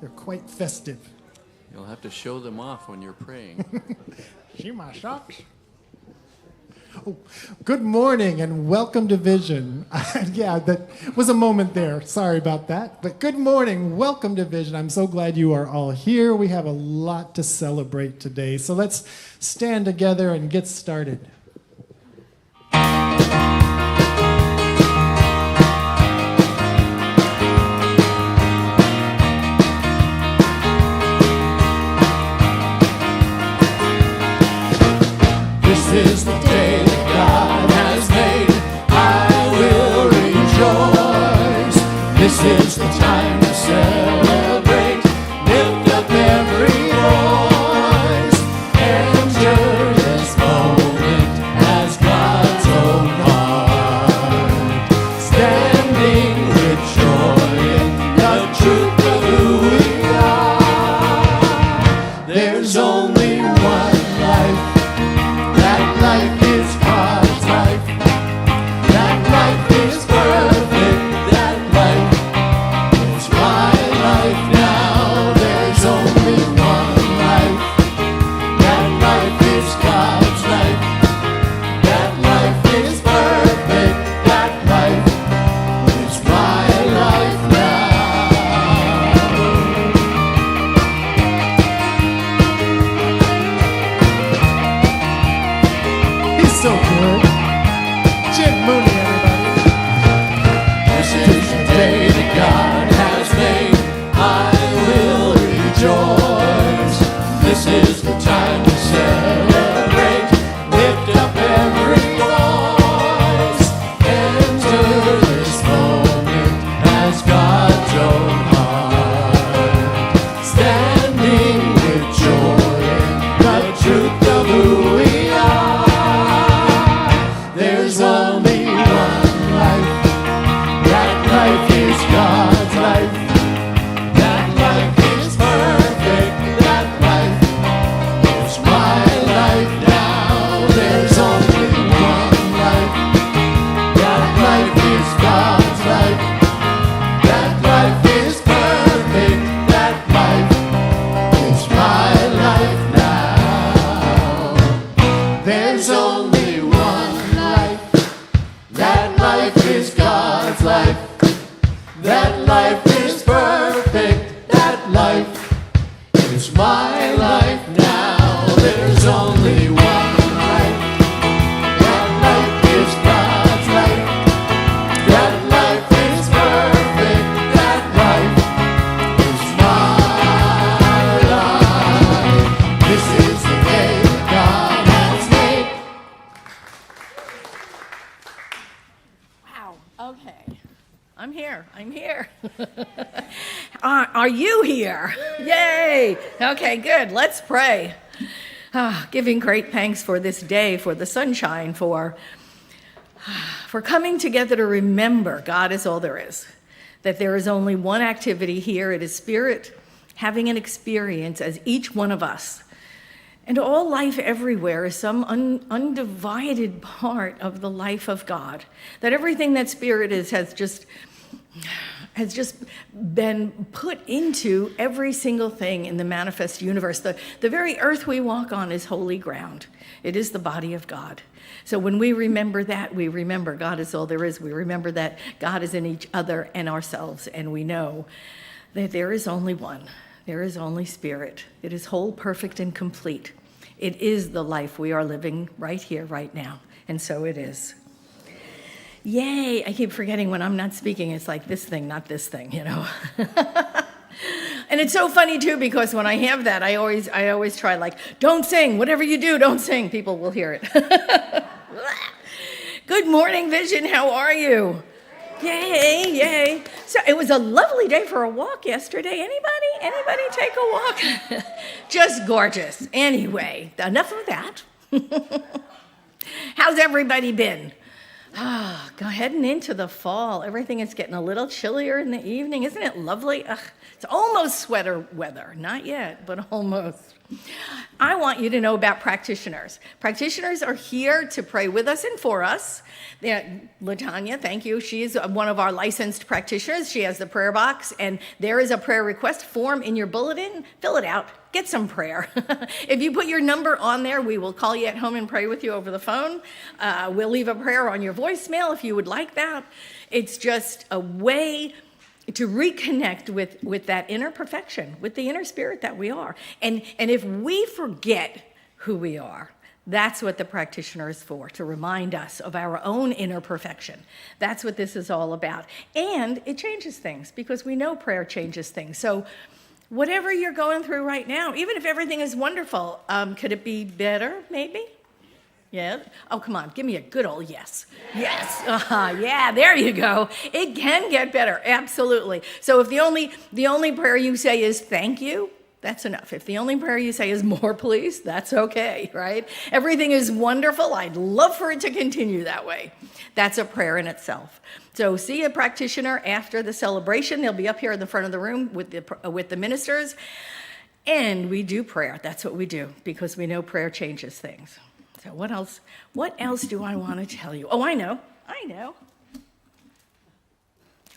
They're quite festive. You'll have to show them off when you're praying. See my socks? Oh, good morning and welcome to Vision. Yeah, that was a moment there. Sorry about that. But good morning. Welcome to Vision. I'm so glad you are all here. We have a lot to celebrate today. So let's stand together and get started. This is the day that God has made. I will rejoice. This is the time to celebrate. Lift up every voice. Enter this moment as God's own heart. Standing with joy in the truth of who we are. There's only one life. That life is God's life. That life is perfect. That life is my life now. There's only one life. That life is God's life. That life is perfect. That life is my life He's so good. Jim Mooney, everybody. This is the day that God has made. I will rejoice. This is the time to celebrate. Lift up every voice. Enter this moment as God's own heart. Standing with joy in the truth of who we are. There's only one life. That life is God's life. That life is perfect. That life is my life now. There's only one life. That life is God's life. That life is perfect. That life is my life now. There's only one life. That life is God's life. That life is perfect. That life is my life now. There's only one life. That life is God's life. That life is perfect. That life is my life. This is the day that God has made. Wow, okay. I'm here. Are you here? Yay! Okay, good. Let's pray. Giving great thanks for this day, for the sunshine, for coming together to remember God is all there is. That there is only one activity here. It is Spirit having an experience as each one of us. And all life everywhere is some undivided part of the life of God. That everything that Spirit is has just been put into every single thing in the manifest universe. The very earth we walk on is holy ground. It is the body of God. So when we remember that, we remember God is all there is. We remember that God is in each other and ourselves, and we know that there is only one. There is only Spirit. It is whole, perfect, and complete. It is the life we are living right here, right now. And so it is. Yay! I keep forgetting when I'm not speaking, it's like this thing, not this thing, you know. And it's so funny too, because when I have that, I always try like, don't sing, whatever you do, don't sing. People will hear it. Good morning, Vision. How are you? Yay, yay. So it was a lovely day for a walk yesterday. Anybody take a walk? Just gorgeous. Anyway, enough of that. How's everybody been? heading into the fall. Everything is getting a little chillier in the evening. Isn't it lovely? Ugh, it's almost sweater weather. Not yet, but almost. I want you to know about practitioners. Practitioners are here to pray with us and for us. LaTanya, thank you. She is one of our licensed practitioners. She has the prayer box, and there is a prayer request form in your bulletin. Fill it out. Get some prayer. If you put your number on there, we will call you at home and pray with you over the phone. We'll leave a prayer on your voicemail if you would like that. It's just a way to reconnect with that inner perfection, with the inner spirit that we are. And if we forget who we are, that's what the practitioner is for, to remind us of our own inner perfection. That's what this is all about. And it changes things, because we know prayer changes things. So whatever you're going through right now, even if everything is wonderful, could it be better, maybe? Yeah? Oh, come on, give me a good old yes. Yes. Yeah, there you go. It can get better, absolutely. So if the only prayer you say is thank you, that's enough. If the only prayer you say is more please, that's okay, right? Everything is wonderful. I'd love for it to continue that way. That's a prayer in itself. So see a practitioner after the celebration. They'll be up here in the front of the room with the ministers. And we do prayer. That's what we do, because we know prayer changes things. So what else do I want to tell you? Oh, I know.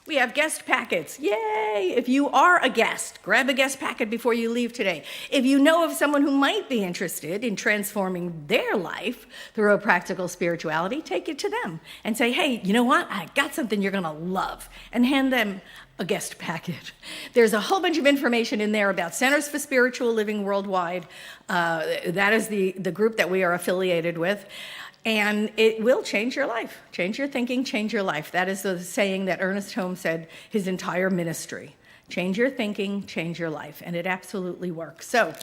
We have guest packets. Yay! If you are a guest, grab a guest packet before you leave today. If you know of someone who might be interested in transforming their life through a practical spirituality, take it to them and say, hey, you know what? I got something you're going to love, and hand them a guest packet. There's a whole bunch of information in there about Centers for Spiritual Living Worldwide. That is the group that we are affiliated with. And it will change your life. Change your thinking, change your life. That is the saying that Ernest Holmes said his entire ministry. Change your thinking, change your life. And it absolutely works. So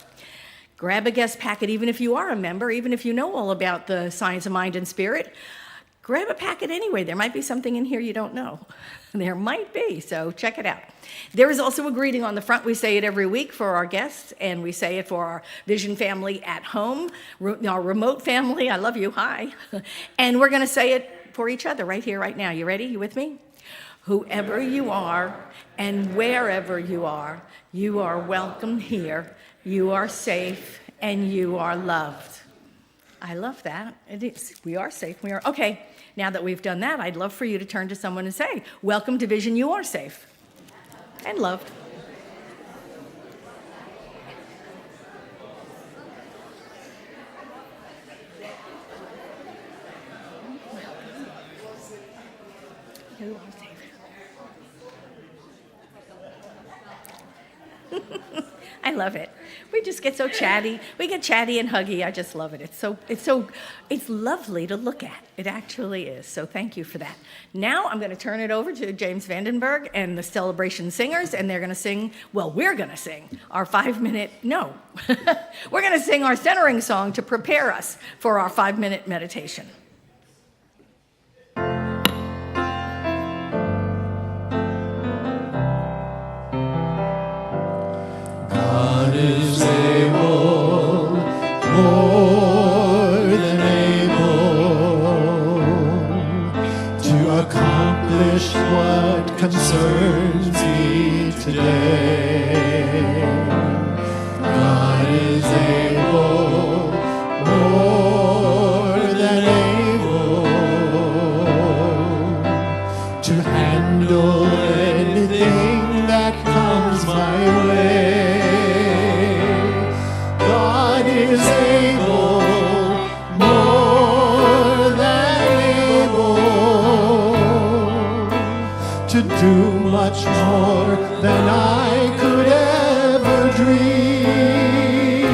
grab a guest packet, even if you are a member, even if you know all about the science of mind and spirit. Grab a packet anyway. There might be something in here you don't know. There might be, so check it out. There is also a greeting on the front. We say it every week for our guests, and we say it for our Vision family at home, our remote family. I love you. Hi. And we're going to say it for each other right here, right now. You ready? You with me? Whoever you are and wherever you are welcome here. You are safe and you are loved. I love that. It is. We are safe. We are. Okay, now that we've done that, I'd love for you to turn to someone and say, welcome to Vision, you are safe and loved. You are safe. I love it. We just get so chatty. We get chatty and huggy. I just love it. It's lovely to look at. It actually is. So thank you for that. Now I'm going to turn it over to James Vandenberg and the Celebration Singers, and they're going to sing, well, we're going to sing our 5-minute, no. We're going to sing our centering song to prepare us for our 5-minute meditation. God is able, more than able, to accomplish what concerns me today. God is able, more than able, to handle anything that comes my way. God is able, more than able, to do much more than I could ever dream.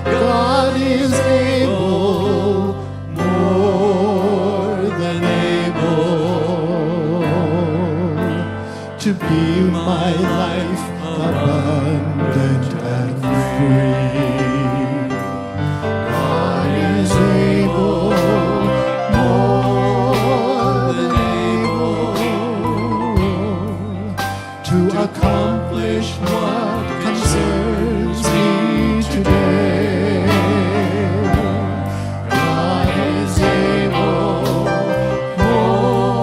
God is able, more than able, to be my life abundant and free. God is able, more than able, to accomplish what concerns me today. God is able, more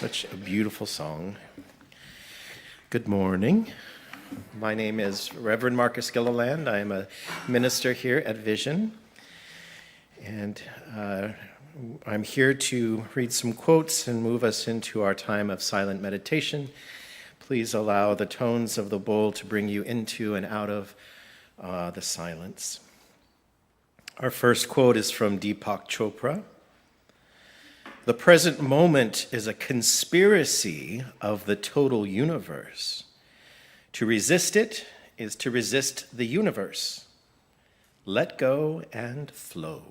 Such a beautiful song. Good morning. My name is Reverend Marcus Gilliland. I am a minister here at Vision. And I'm here to read some quotes and move us into our time of silent meditation. Please allow the tones of the bowl to bring you into and out of the silence. Our first quote is from Deepak Chopra. The present moment is a conspiracy of the total universe. To resist it is to resist the universe. Let go and flow.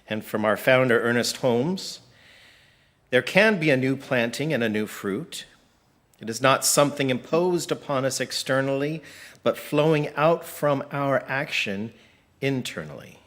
And from our founder, Ernest Holmes, there can be a new planting and a new fruit. It is not something imposed upon us externally, but flowing out from our action internally.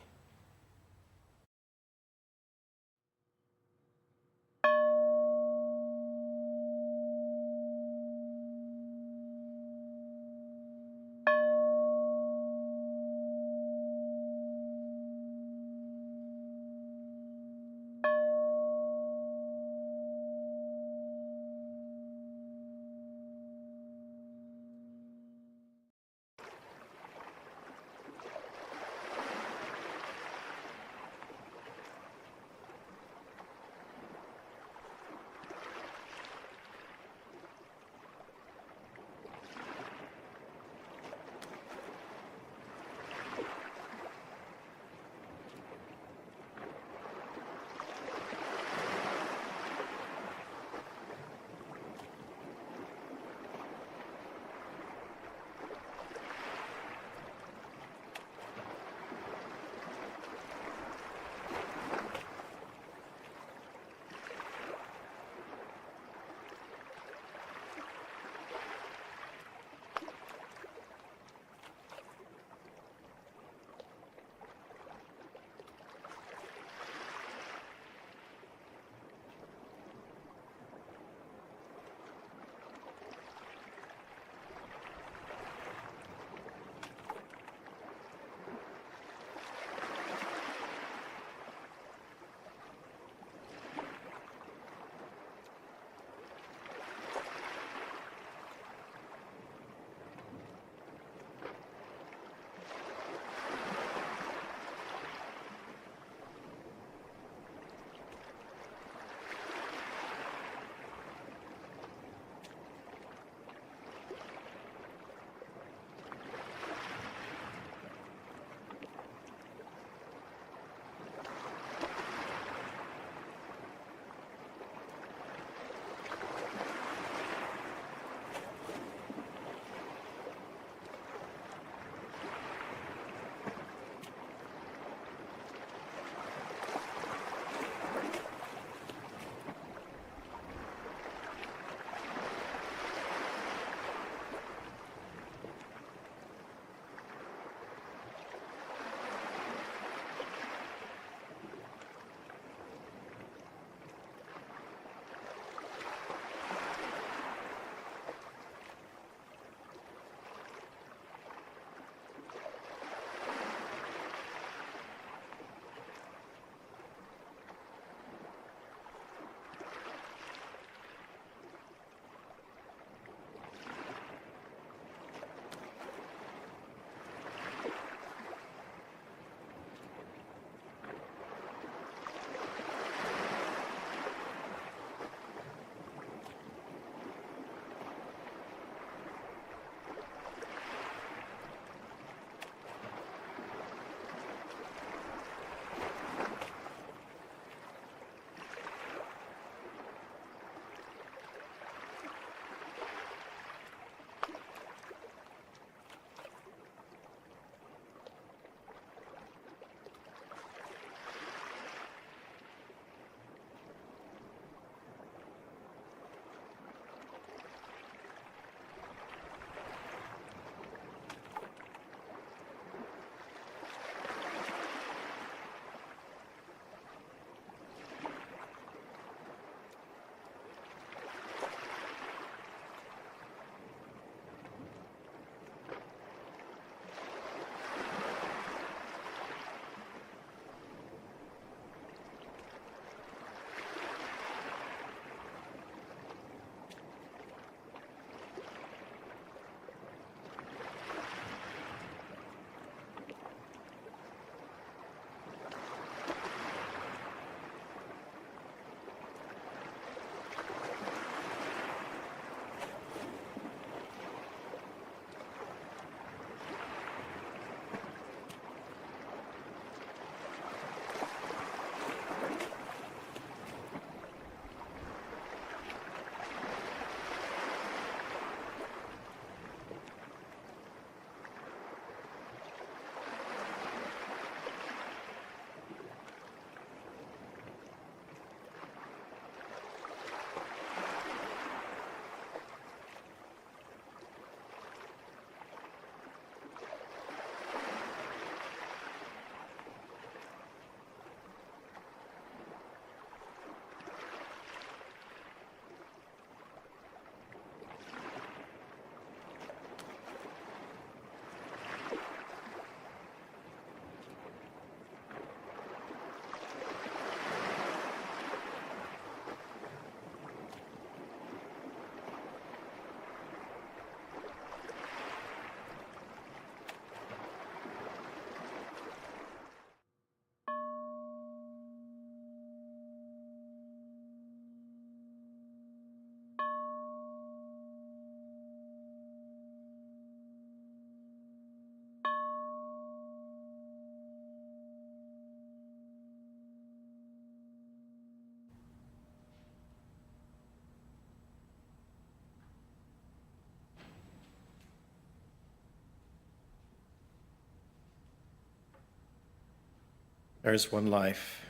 There is one life,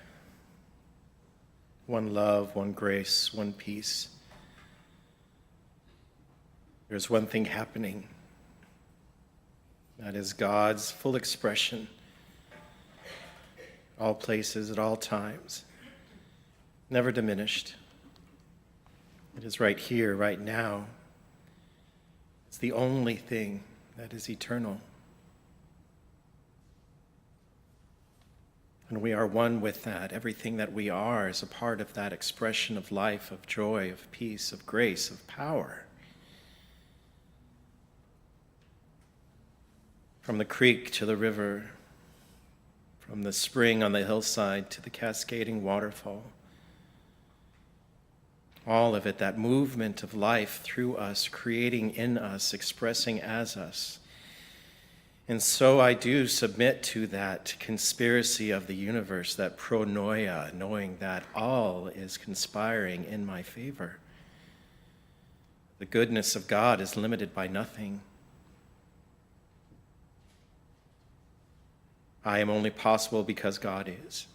one love, one grace, one peace. There's one thing happening. That is God's full expression, all places, at all times, never diminished. It is right here, right now. It's the only thing that is eternal. And we are one with that. Everything that we are is a part of that expression of life, of joy, of peace, of grace, of power. From the creek to the river, from the spring on the hillside to the cascading waterfall. All of it, that movement of life through us, creating in us, expressing as us. And so I do submit to that conspiracy of the universe, that pronoia, knowing that all is conspiring in my favor. The goodness of God is limited by nothing. I am only possible because God is.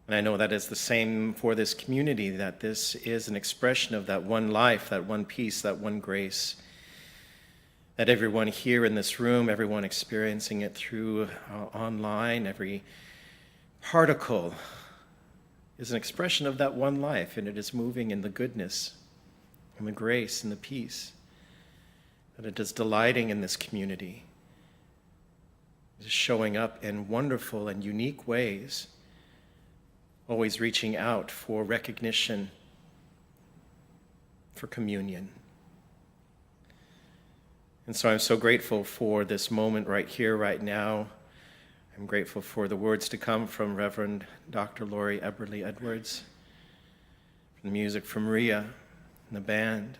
And I know that is the same for this community, that this is an expression of that one life, that one peace, that one grace, that everyone here in this room, everyone experiencing it through online, every particle is an expression of that one life, and it is moving in the goodness and the grace and the peace, that it is delighting in this community. It is showing up in wonderful and unique ways, always reaching out for recognition, for communion. And so I'm so grateful for this moment right here, right now. I'm grateful for the words to come from Reverend Dr. Loree Oberlee-Edwards, the music from Ria and the band,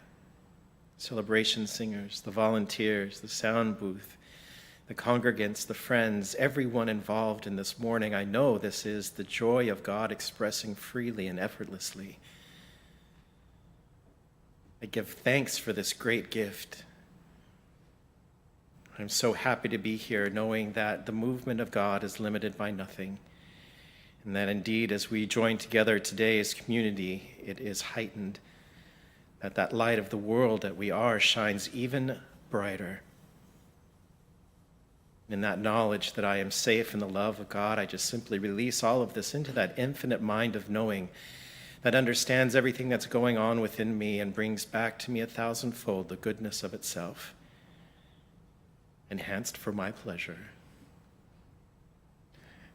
celebration singers, the volunteers, the sound booth, the congregants, the friends, everyone involved in this morning. I know this is the joy of God expressing freely and effortlessly. I give thanks for this great gift. I'm so happy to be here knowing that the movement of God is limited by nothing, and that indeed as we join together today as community, it is heightened, that that light of the world that we are shines even brighter. In that knowledge that I am safe in the love of God, I just simply release all of this into that infinite mind of knowing that understands everything that's going on within me and brings back to me 1,000-fold the goodness of itself, enhanced for my pleasure.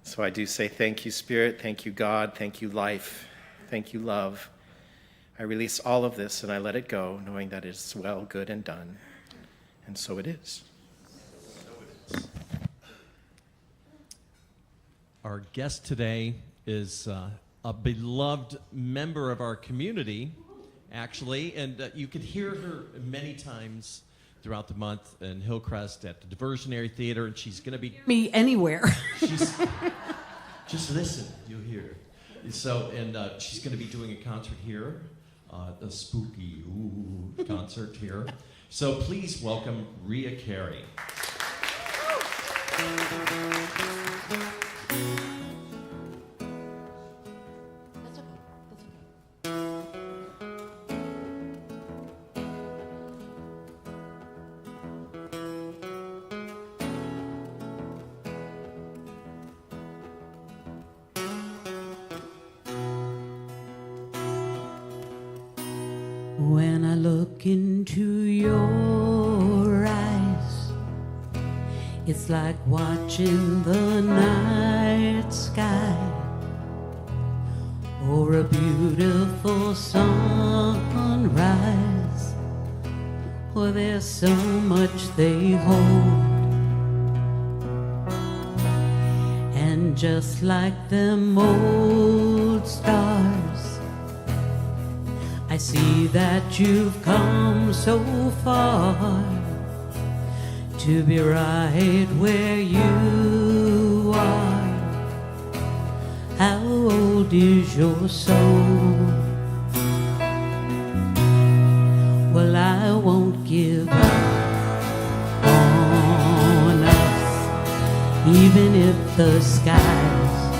So I do say thank you, Spirit, thank you, God, thank you, life, thank you, love. I release all of this and I let it go, knowing that it is well, good, and done. And so it is. Our guest today is a beloved member of our community, actually, and you can hear her many times throughout the month in Hillcrest at the Diversionary Theater, and she's going to be... Me anywhere. Just listen, you'll hear. So, and she's going to be doing a concert here, the spooky concert here. So please welcome Ria Carey. When I look into your eyes, it's like watching the night sky or a beautiful sunrise. Oh, there's so much they hold, and just like them old stars, I see that you've come so far to be right where you are. How old is your soul? Well, I won't give up on us, even even if the skies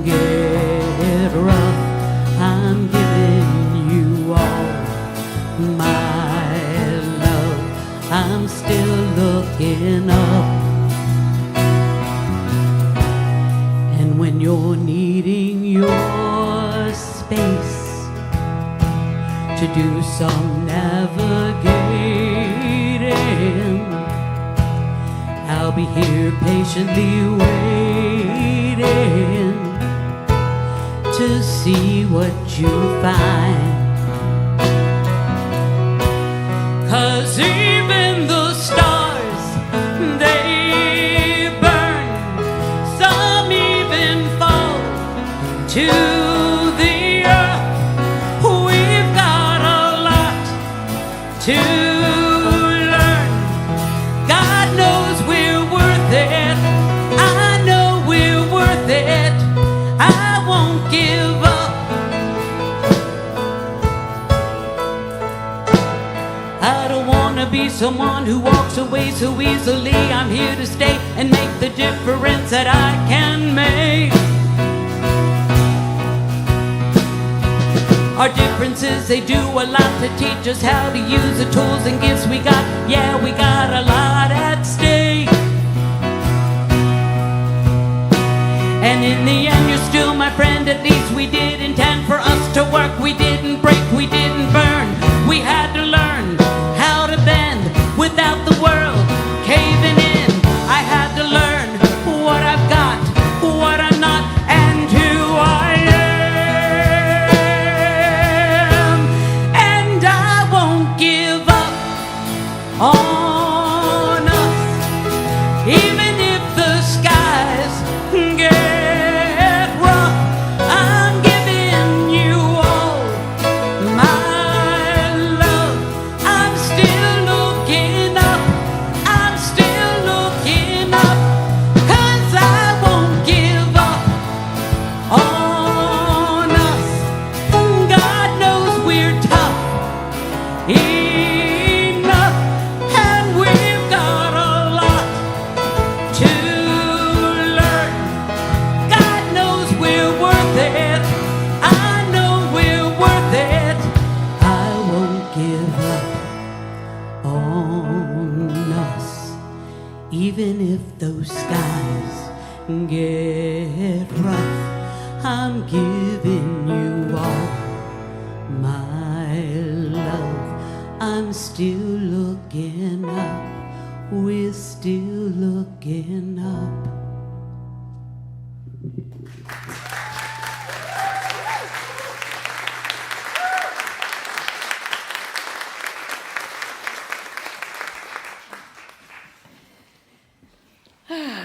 get rough, I'm giving you all my love. I'm still looking up. And when you're needing your space to do some navigating, I'll be here patiently waiting to see what you find. 'Cause even the stars, they burn. Some even fall to the earth. We've got a lot to learn. God knows we're worth it. I know we're worth it. I won't give up. I don't want to be someone who walks away so easily. I'm here to stay and make the difference that I can make. Our differences, they do a lot to teach us how to use the tools and gifts we got. Yeah, we got a lot at stake. And in the end, you're still my friend. At least we did intend for us to work. We didn't break, we didn't burn. We had to learn how to bend without the world caving in. I had to learn what I've got, what I'm not, and who I am. And I won't give up on us, even if the skies get rough. I'm giving you all my love. I'm still looking up. I'm still looking up. 'Cause I won't give up on us. God knows we're tough enough, and we've got a lot to learn. God knows we're worth it. I know we're worth it. I won't give up on us, even if those skies get rough. I'm giving you all my love. I'm still looking up. We're still looking up.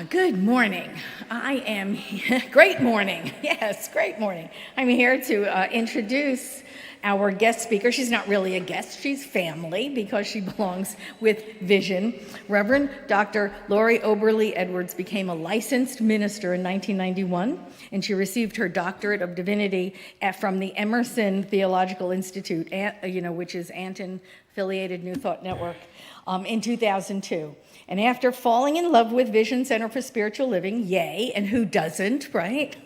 Good morning. I am great morning. Yes, great morning. I'm here to introduce our guest speaker. She's not really a guest, she's family because she belongs with Vision. Reverend Dr. Loree Oberlee-Edwards became a licensed minister in 1991, and she received her doctorate of divinity from the Emerson Theological Institute, which is Anton-affiliated New Thought Network, in 2002. And after falling in love with Vision Center for Spiritual Living, yay, and who doesn't, right?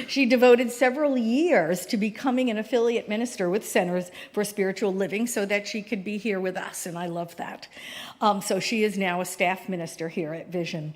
She devoted several years to becoming an affiliate minister with Centers for Spiritual Living so that she could be here with us, and I love that. So she is now a staff minister here at Vision.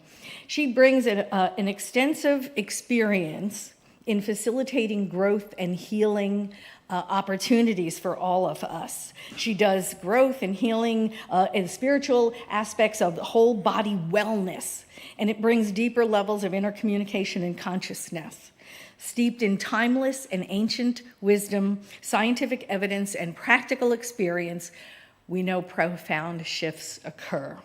She brings an extensive experience in facilitating growth and healing opportunities for all of us. She does growth and healing and spiritual aspects of the whole body wellness, and it brings deeper levels of intercommunication and consciousness. Steeped in timeless and ancient wisdom, scientific evidence, and practical experience, we know profound shifts occur.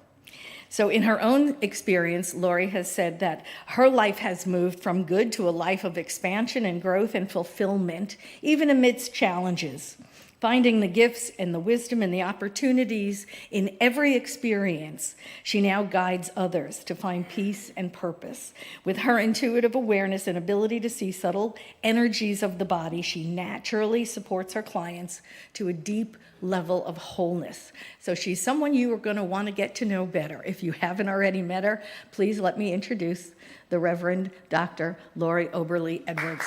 So in her own experience, Loree has said that her life has moved from good to a life of expansion and growth and fulfillment, even amidst challenges. Finding the gifts and the wisdom and the opportunities in every experience, she now guides others to find peace and purpose. With her intuitive awareness and ability to see subtle energies of the body, she naturally supports her clients to a deep level of wholeness. So she's someone you are going to want to get to know better. If you haven't already met her, please let me introduce the Reverend Dr. Loree Oberlee-Edwards.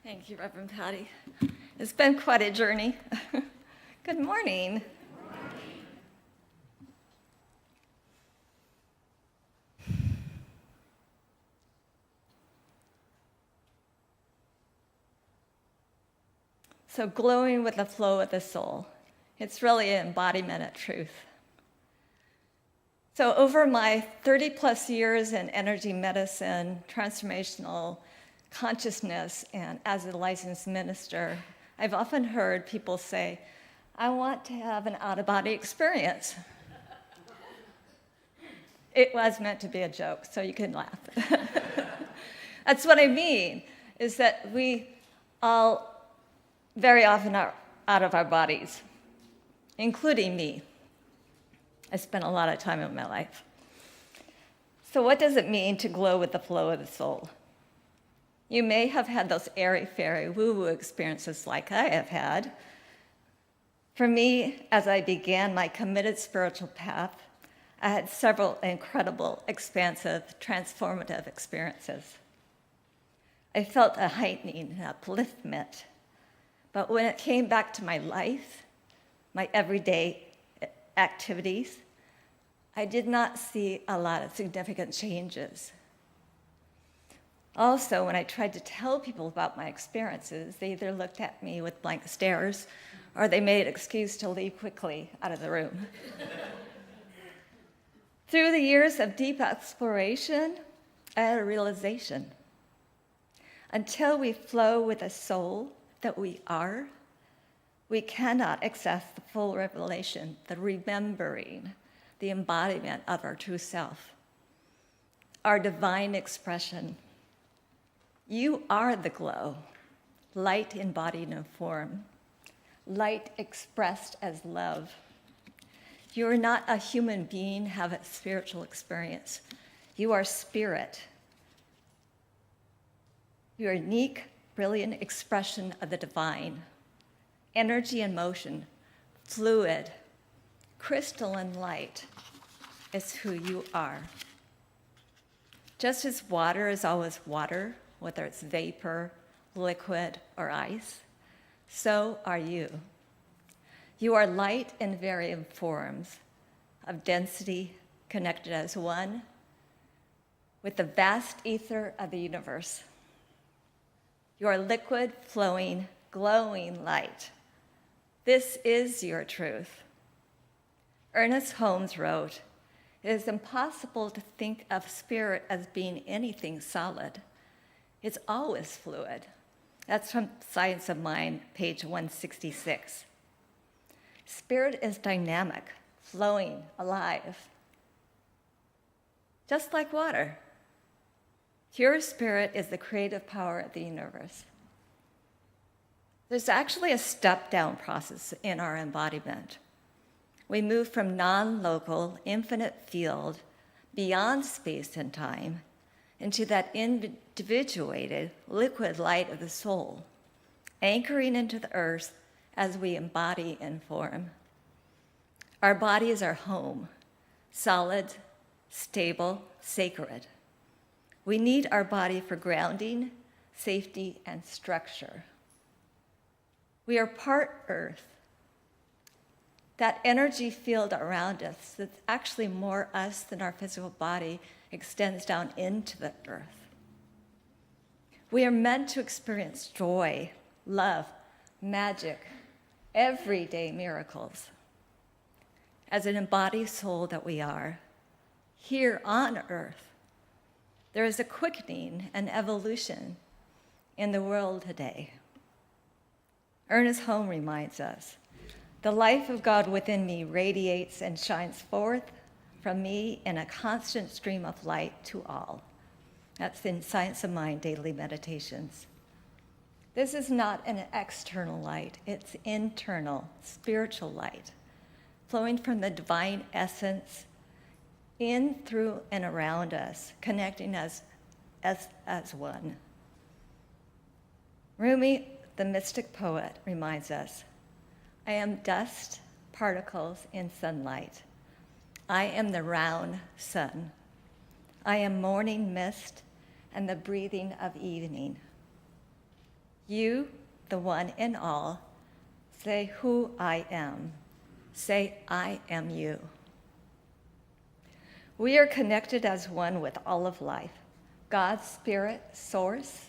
Thank you, Reverend Patty. It's been quite a journey. Good morning. So glowing with the flow of the soul. It's really an embodiment of truth. So over my 30 plus years in energy medicine, transformational consciousness, and as a licensed minister, I've often heard people say, I want to have an out-of-body experience. It was meant to be a joke, so you can laugh. That's what I mean, is that we all very often are out of our bodies, including me. I spent a lot of time in my life. So what does it mean to glow with the flow of the soul? You may have had those airy-fairy, woo-woo experiences like I have had. For me, as I began my committed spiritual path, I had several incredible, expansive, transformative experiences. I felt a heightening, an upliftment. But when it came back to my life, my everyday activities, I did not see a lot of significant changes. Also, when I tried to tell people about my experiences, they either looked at me with blank stares or they made an excuse to leave quickly out of the room. Through the years of deep exploration, I had a realization. Until we flow with the soul that we are, we cannot access the full revelation, the remembering, the embodiment of our true self, our divine expression. You are the glow, light embodied in form, light expressed as love. You are not a human being, have a spiritual experience. You are spirit. You are a unique, brilliant expression of the divine. Energy and motion, fluid, crystalline light is who you are. Just as water is always water, whether it's vapor, liquid, or ice, so are you. You are light in varying forms of density, connected as one with the vast ether of the universe. You are liquid, flowing, glowing light. This is your truth. Ernest Holmes wrote, "It is impossible to think of spirit as being anything solid. It's always fluid." That's from Science of Mind, page 166. Spirit is dynamic, flowing, alive, just like water. Pure spirit is the creative power of the universe. There's actually a step-down process in our embodiment. We move from non-local, infinite field beyond space and time into that individuated, liquid light of the soul, anchoring into the earth as we embody and form. Our body is our home, solid, stable, sacred. We need our body for grounding, safety, and structure. We are part earth. That energy field around us that's actually more us than our physical body extends down into the earth. We are meant to experience joy, love, magic, everyday miracles. As an embodied soul that we are, here on earth, there is a quickening and evolution in the world today. Ernest Holmes reminds us, "The life of God within me radiates and shines forth from me in a constant stream of light to all. That's in Science of Mind Daily Meditations. This is not an external light, it's internal, spiritual light, flowing from the divine essence in, through, and around us, connecting us as one. Rumi, the mystic poet, reminds us, I am dust particles in sunlight. I am the round sun. I am morning mist and the breathing of evening. You, the one in all, say who I am. Say, I am you. We are connected as one with all of life, God's spirit source.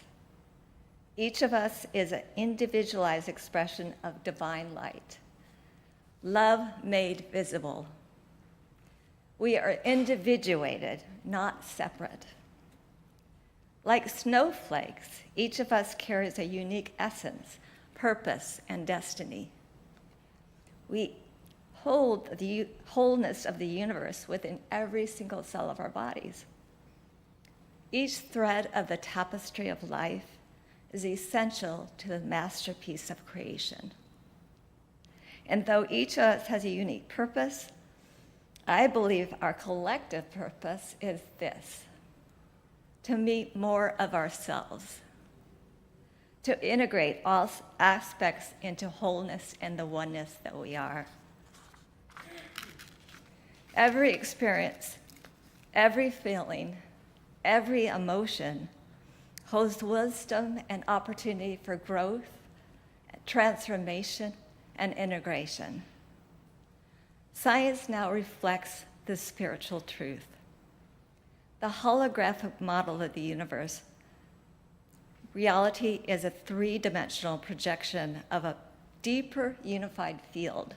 Each of us is an individualized expression of divine light, love made visible. We are individuated, not separate. Like snowflakes, each of us carries a unique essence, purpose, and destiny. We hold the wholeness of the universe within every single cell of our bodies. Each thread of the tapestry of life is essential to the masterpiece of creation. And though each of us has a unique purpose, I believe our collective purpose is this: to meet more of ourselves, to integrate all aspects into wholeness and the oneness that we are. Every experience, every feeling, every emotion holds wisdom and opportunity for growth, transformation, and integration. Science now reflects this spiritual truth. The holographic model of the universe, reality is a three-dimensional projection of a deeper unified field.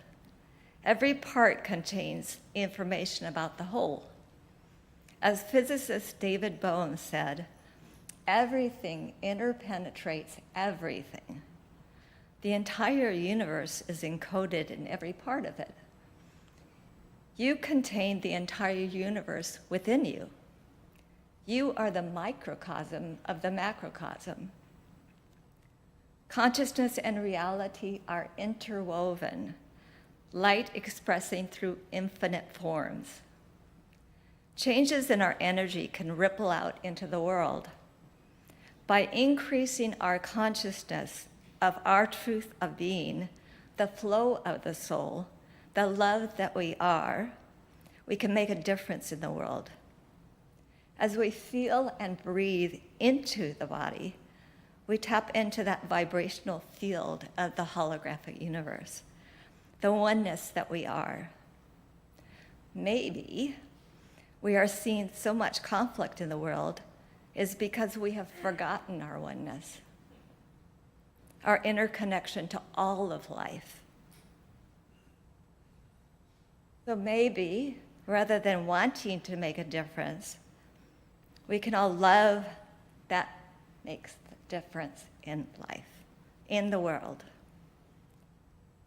Every part contains information about the whole. As physicist David Bohm said, everything interpenetrates everything. The entire universe is encoded in every part of it. You contain the entire universe within you. You are the microcosm of the macrocosm. Consciousness and reality are interwoven, light expressing through infinite forms. Changes in our energy can ripple out into the world. By increasing our consciousness of our truth of being, the flow of the soul, the love that we are, we can make a difference in the world. As we feel and breathe into the body, we tap into that vibrational field of the holographic universe, the oneness that we are. Maybe we are seeing so much conflict in the world is because we have forgotten our oneness, our interconnection to all of life. So maybe, rather than wanting to make a difference, we can all love that makes the difference in life, in the world.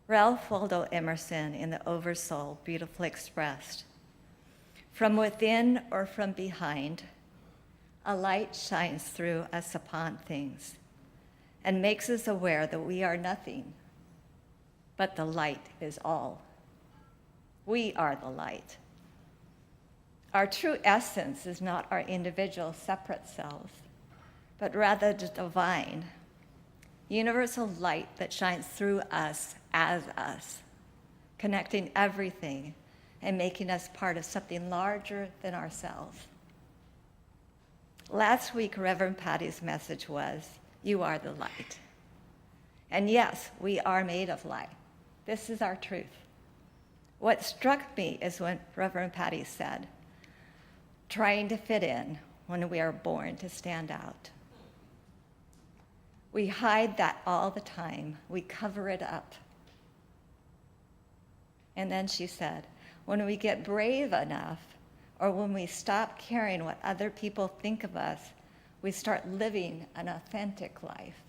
Ralph Waldo Emerson in The Oversoul beautifully expressed, "From within or from behind, a light shines through us upon things and makes us aware that we are nothing, but the light is all. We are the light." Our true essence is not our individual separate selves, but rather the divine, universal light that shines through us as us, connecting everything and making us part of something larger than ourselves. Last week, Reverend Patty's message was, "You are the light." And yes, we are made of light. This is our truth. What struck me is when Reverend Patty said, "Trying to fit in when we are born to stand out." We hide that all the time. We cover it up. And then she said, when we get brave enough, or when we stop caring what other people think of us, we start living an authentic life.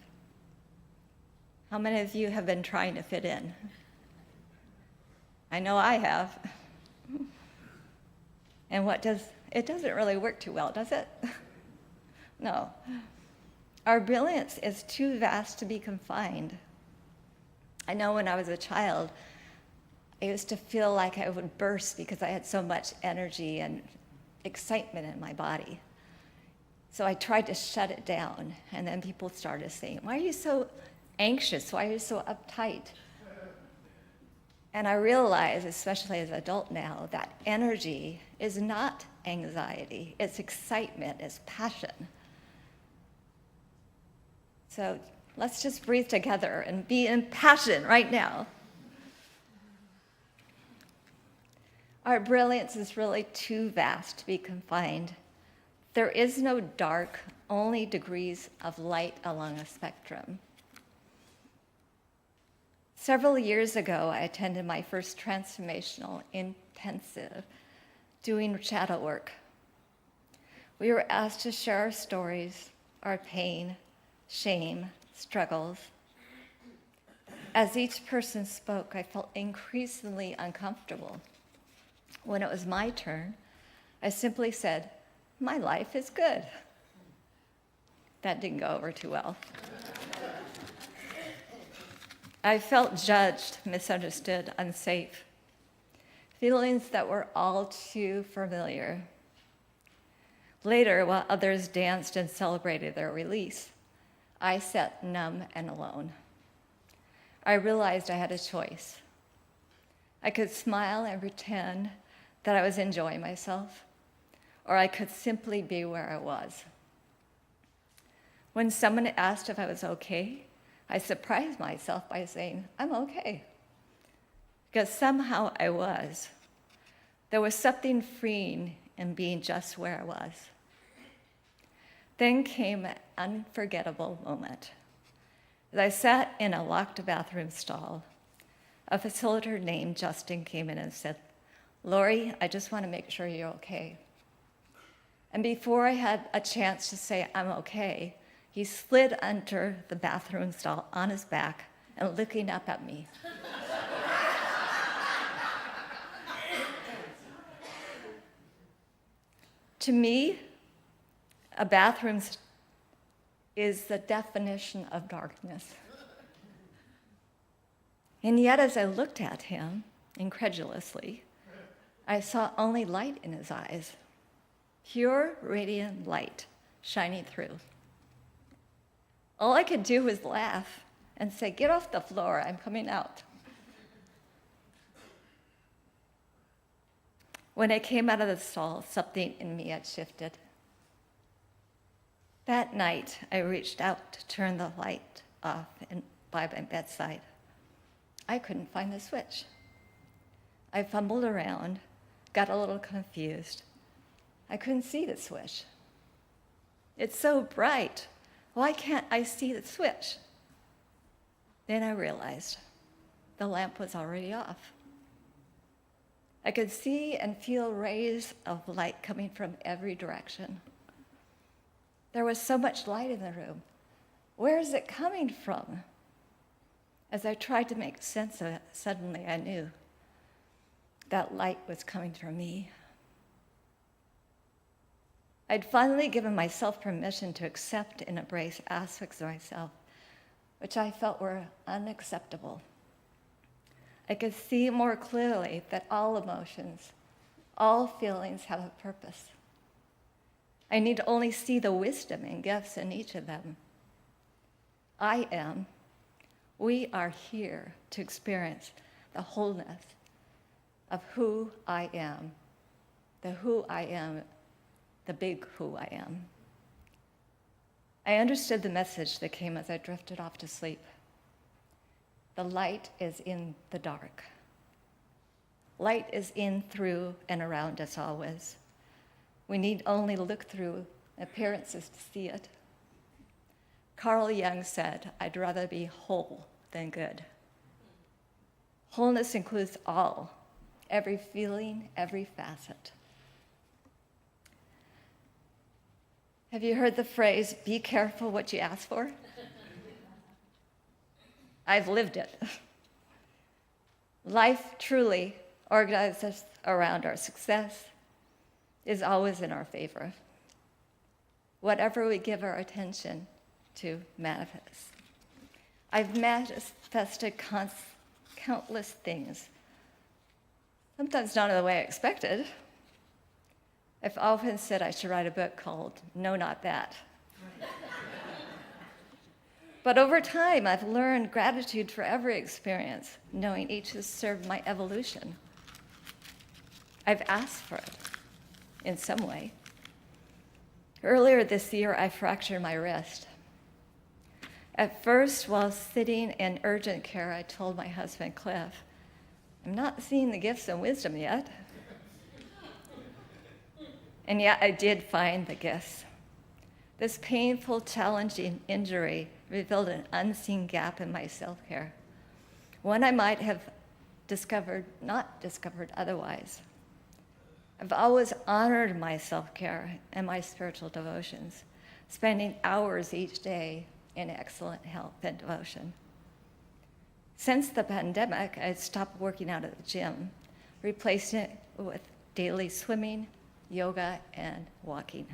How many of you have been trying to fit in? I know I have. And it doesn't really work too well, does it? No. Our brilliance is too vast to be confined. I know when I was a child, I used to feel like I would burst because I had so much energy and excitement in my body. So I tried to shut it down, and then people started saying, "Why are you so anxious? Why are you so uptight?" And I realize, especially as an adult now, that energy is not anxiety. It's excitement, it's passion. So let's just breathe together and be in passion right now. Our brilliance is really too vast to be confined. There is no dark, only degrees of light along a spectrum. Several years ago, I attended my first transformational intensive doing shadow work. We were asked to share our stories, our pain, shame, struggles. As each person spoke, I felt increasingly uncomfortable. When it was my turn, I simply said, "My life is good." That didn't go over too well. I felt judged, misunderstood, unsafe, feelings that were all too familiar. Later, while others danced and celebrated their release, I sat numb and alone. I realized I had a choice. I could smile and pretend that I was enjoying myself, or I could simply be where I was. When someone asked if I was okay, I surprised myself by saying, "I'm okay." Because somehow I was. There was something freeing in being just where I was. Then came an unforgettable moment. As I sat in a locked bathroom stall, a facilitator named Justin came in and said, "Loree, I just want to make sure you're okay." And before I had a chance to say I'm okay, he slid under the bathroom stall on his back and looking up at me. To me, a bathroom is the definition of darkness. And yet, as I looked at him incredulously, I saw only light in his eyes, pure, radiant light shining through. All I could do was laugh and say, "Get off the floor, I'm coming out." When I came out of the stall, something in me had shifted. That night, I reached out to turn the light off by my bedside. I couldn't find the switch. I fumbled around, got a little confused. I couldn't see the switch. "It's so bright. Why can't I see the switch?" Then I realized the lamp was already off. I could see and feel rays of light coming from every direction. There was so much light in the room. Where is it coming from? As I tried to make sense of it, suddenly I knew that light was coming from me. I'd finally given myself permission to accept and embrace aspects of myself which I felt were unacceptable. I could see more clearly that all emotions, all feelings have a purpose. I need to only see the wisdom and gifts in each of them. We are here to experience the wholeness of who I am, the big who I am. I understood the message that came as I drifted off to sleep. The light is in the dark. Light is in, through, and around us always. We need only look through appearances to see it. Carl Jung said, "I'd rather be whole than good." Wholeness includes all, every feeling, every facet. Have you heard the phrase, "Be careful what you ask for"? I've lived it. Life truly organizes around our success, is always in our favor. whatever we give our attention to manifests. I've manifested countless things, sometimes not in the way I expected. I've often said I should write a book called No, Not That. But over time, I've learned gratitude for every experience, knowing each has served my evolution. I've asked for it in some way. Earlier this year, I fractured my wrist. At first, while sitting in urgent care, I told my husband, Cliff, I'm not seeing the gifts and wisdom yet. And yet I did find the gifts. This painful, challenging injury revealed an unseen gap in my self-care, one I might have not discovered otherwise. I've always honored my self-care and my spiritual devotions, spending hours each day in excellent health and devotion. Since the pandemic, I stopped working out at the gym, replacing it with daily swimming, yoga, and walking.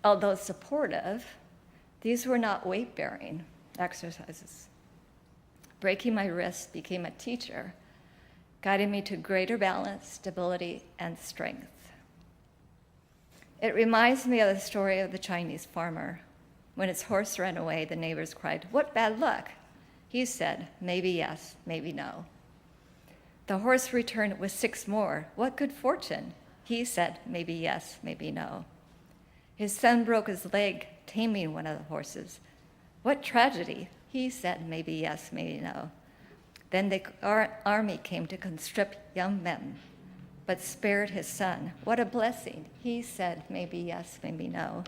Although supportive, these were not weight-bearing exercises. Breaking my wrist became a teacher, guiding me to greater balance, stability, and strength. It reminds me of the story of the Chinese farmer. When his horse ran away, the neighbors cried, "What bad luck?" He said, "Maybe yes, maybe no." The horse returned with 6 more. "What good fortune?" He said, "Maybe yes, maybe no." His son broke his leg taming one of the horses. "What tragedy?" He said, "Maybe yes, maybe no." Then the army came to conscript young men, but spared his son. "What a blessing." He said, "Maybe yes, maybe no."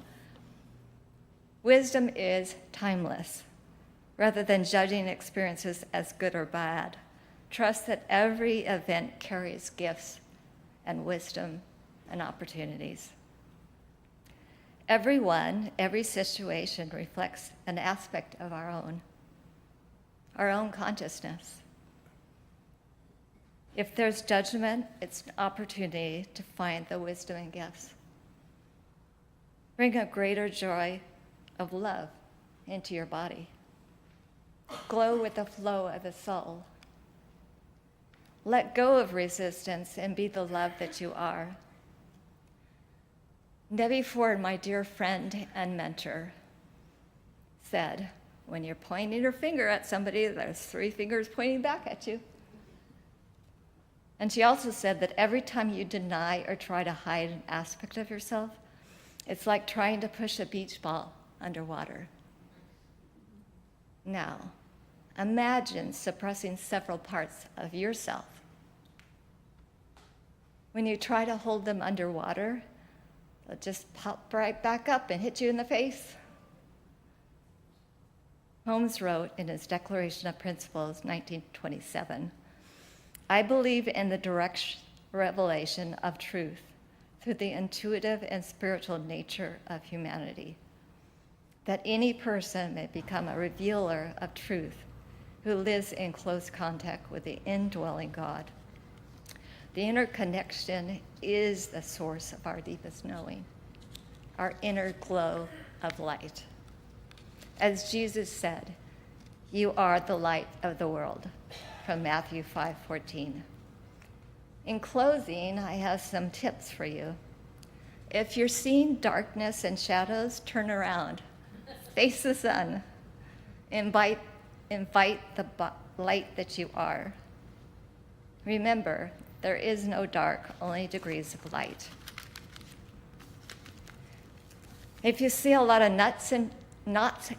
Wisdom is timeless. Rather than judging experiences as good or bad, trust that every event carries gifts and wisdom and opportunities. Everyone, every situation reflects an aspect of our own consciousness. If there's judgment, it's an opportunity to find the wisdom and gifts. Bring a greater joy of love into your body. Glow with the flow of the soul. Let go of resistance and be the love that you are. Debbie Ford, my dear friend and mentor, said, when you're pointing your finger at somebody, there's 3 fingers pointing back at you. And she also said that every time you deny or try to hide an aspect of yourself, it's like trying to push a beach ball underwater. Now, imagine suppressing several parts of yourself. When you try to hold them underwater, they'll just pop right back up and hit you in the face. Holmes wrote in his Declaration of Principles, 1927, "I believe in the direct revelation of truth through the intuitive and spiritual nature of humanity, that any person may become a revealer of truth who lives in close contact with the indwelling God. The inner connection is the source of our deepest knowing, our inner glow of light. As Jesus said, 'You are the light of the world,' from Matthew 5:14. In closing, I have some tips for you. If you're seeing darkness and shadows, turn around. Face the sun. Invite the light that you are. Remember, there is no dark, only degrees of light. If you see a lot of knots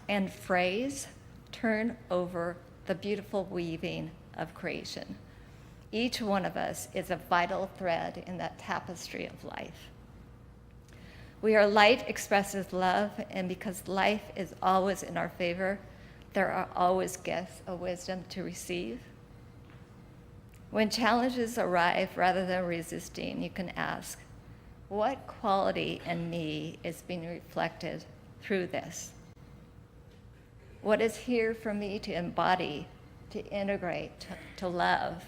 and frays, turn over the beautiful weaving of creation. Each one of us is a vital thread in that tapestry of life. We are light expresses love, and because life is always in our favor, there are always gifts of wisdom to receive. When challenges arrive, rather than resisting, you can ask, what quality in me is being reflected through this? What is here for me to embody, to integrate, to love?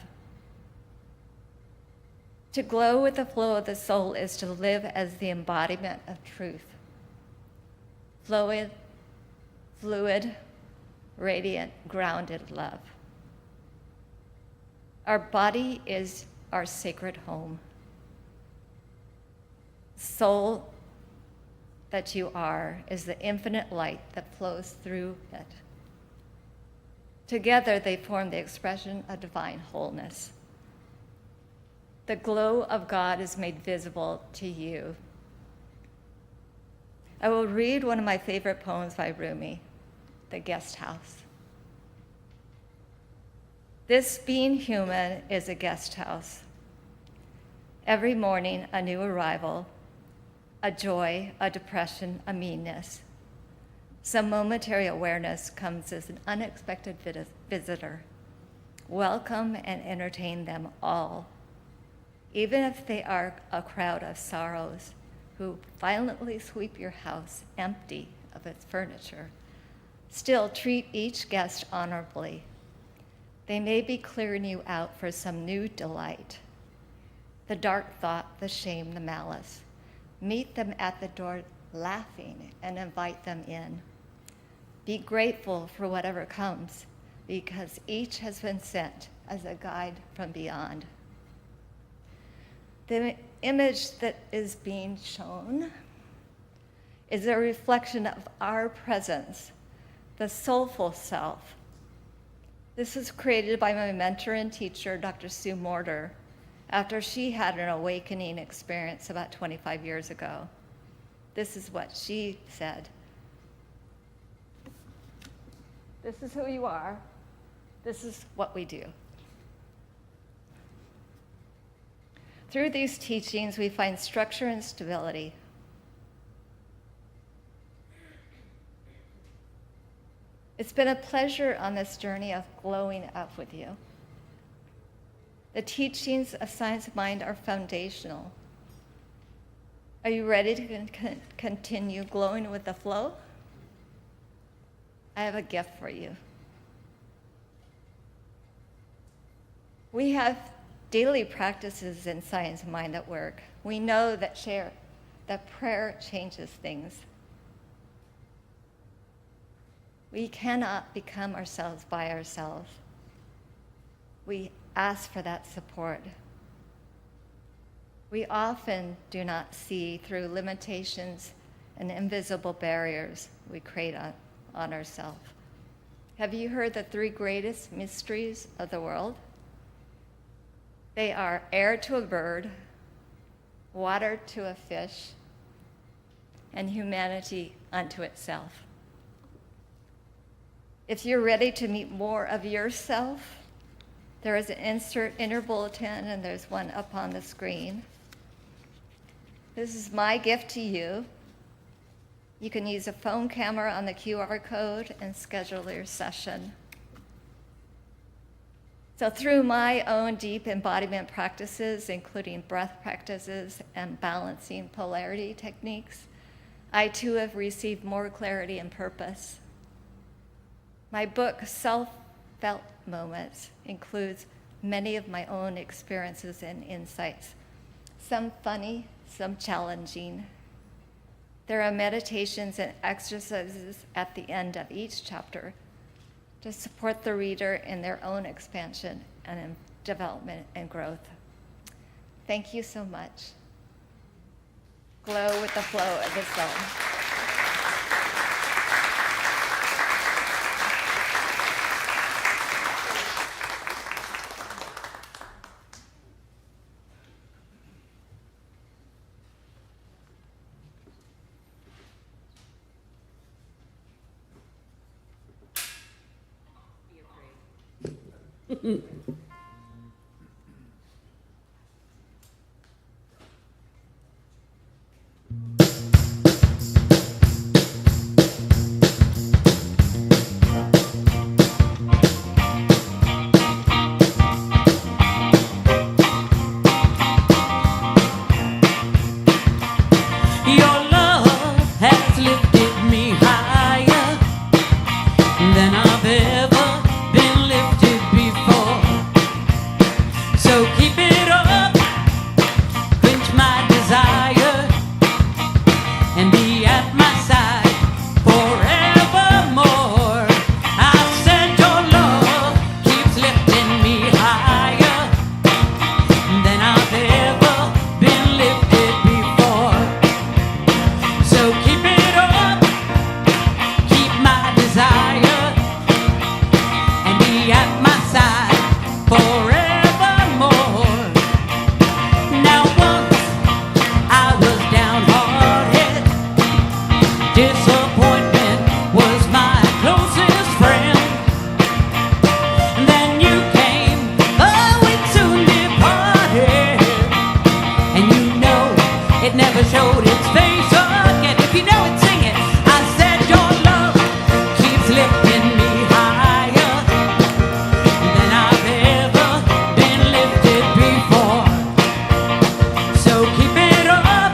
To glow with the flow of the soul is to live as the embodiment of truth. fluid, radiant, grounded love. Our body is our sacred home. Soul that you are is the infinite light that flows through it. Together, they form the expression of divine wholeness. The glow of God is made visible to you. I will read one of my favorite poems by Rumi, The Guest House. This being human is a guest house. Every morning, a new arrival, a joy, a depression, a meanness. Some momentary awareness comes as an unexpected visitor. Welcome and entertain them all, even if they are a crowd of sorrows who violently sweep your house empty of its furniture. Still, treat each guest honorably. They may be clearing you out for some new delight. The dark thought, the shame, the malice. Meet them at the door laughing and invite them in. Be grateful for whatever comes, because each has been sent as a guide from beyond. The image that is being shown is a reflection of our presence, the soulful self. This was created by my mentor and teacher, Dr. Sue Morter, after she had an awakening experience about 25 years ago. This is what she said. This is who you are. This is what we do. Through these teachings, we find structure and stability. It's been a pleasure on this journey of glowing up with you. The teachings of Science of Mind are foundational. Are you ready to continue glowing with the flow? I have a gift for you. We have daily practices in Science of Mind that work. We know that prayer changes things. We cannot become ourselves by ourselves. We ask for that support. We often do not see through limitations and invisible barriers we create on ourselves. Have you heard the 3 greatest mysteries of the world? They are air to a bird, water to a fish, and humanity unto itself. If you're ready to meet more of yourself, there is an insert inner bulletin, and there's one up on the screen. This is my gift to you. You can use a phone camera on the QR code and schedule your session. So through my own deep embodiment practices, including breath practices and balancing polarity techniques, I too have received more clarity and purpose. My book, Self-Felt Moments, includes many of my own experiences and insights, some funny, some challenging. There are meditations and exercises at the end of each chapter to support the reader in their own expansion and in development and growth. Thank you so much. Glow with the flow of the soul. Than I've ever been lifted before. showed its face again. If you know it, sing it. I said your love keeps lifting me higher than I've ever been lifted before. So keep it up,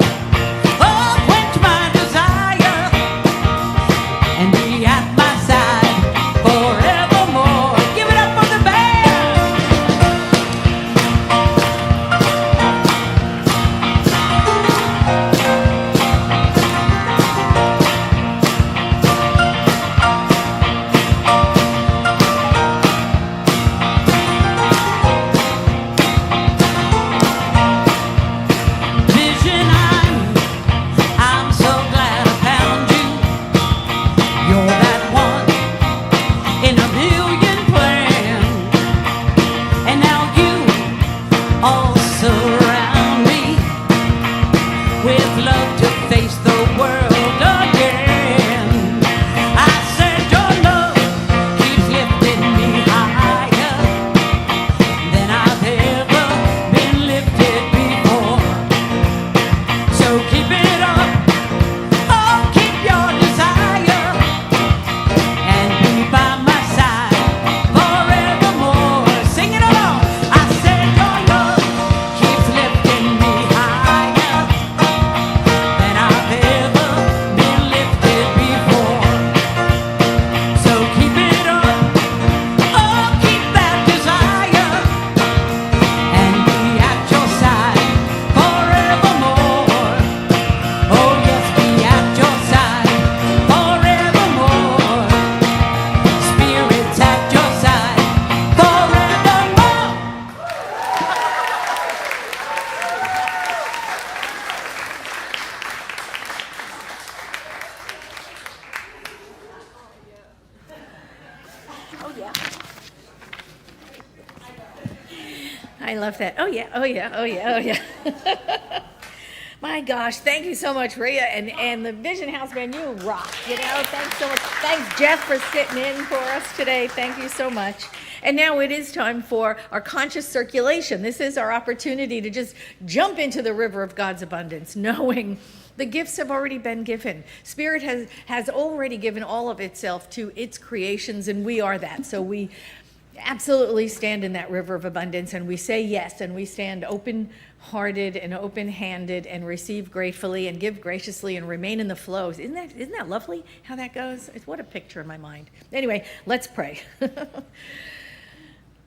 oh, quench my desire, and be at my side forevermore. Give it up for the band. Vision, I'm so glad I found you. You're that one in a million plans, and now you all surround me with love to face the world again. I said your love keeps lifting me higher than I've ever been lifted before. So keep it up, oh, keep your desire, and be by my side forevermore. Sing it along. I said your love keeps lifting me higher than I've ever been lifted before. So keep it up, oh, keep that desire, and be at your side forevermore. Oh yes, be at your side forevermore. Spirit's at your side forevermore. Oh, yeah. I love that. Oh, yeah, oh, yeah, oh, yeah, oh, yeah. My gosh, thank you so much, Ria. And the Vision House Band, you rock. You know, thanks so much. Thanks, Jeff, for sitting in for us today. Thank you so much. And now it is time for our conscious circulation. This is our opportunity to just jump into the river of God's abundance, knowing the gifts have already been given. Spirit has already given all of itself to its creations, and we are that. So we absolutely stand in that river of abundance, and we say yes, and we stand open-hearted and open-handed and receive gratefully and give graciously and remain in the flows. Isn't that lovely how that goes? What a picture in my mind. Anyway, let's pray.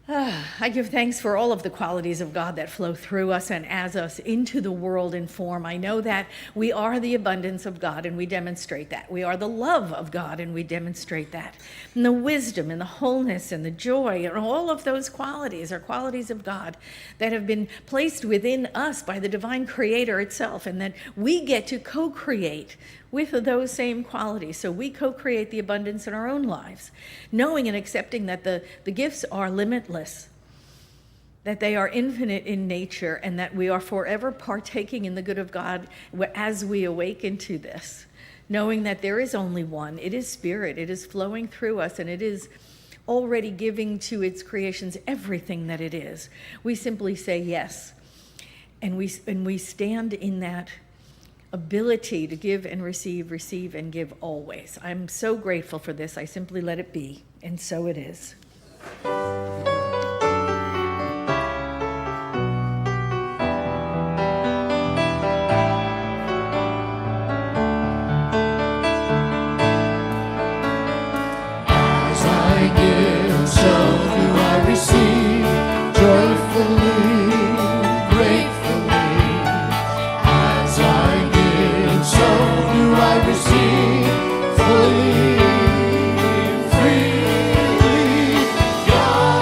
I give thanks for all of the qualities of God that flow through us and as us into the world in form. I know that we are the abundance of God, and we demonstrate that. We are the love of God, and we demonstrate that. And the wisdom and the wholeness and the joy and all of those qualities are qualities of God that have been placed within us by the divine creator itself, and that we get to co-create with those same qualities. So we co-create the abundance in our own lives, knowing and accepting that the gifts are limitless, that they are infinite in nature, and that we are forever partaking in the good of God as we awaken to this, knowing that there is only one. It is Spirit. It is flowing through us, and it is already giving to its creations everything that it is. We simply say yes, and we stand in that ability to give and receive and give always. I'm so grateful for this. I simply let it be, and so it is. As I give, so do I receive, joyfully, gratefully. As I give, so do I receive, fully, freely. God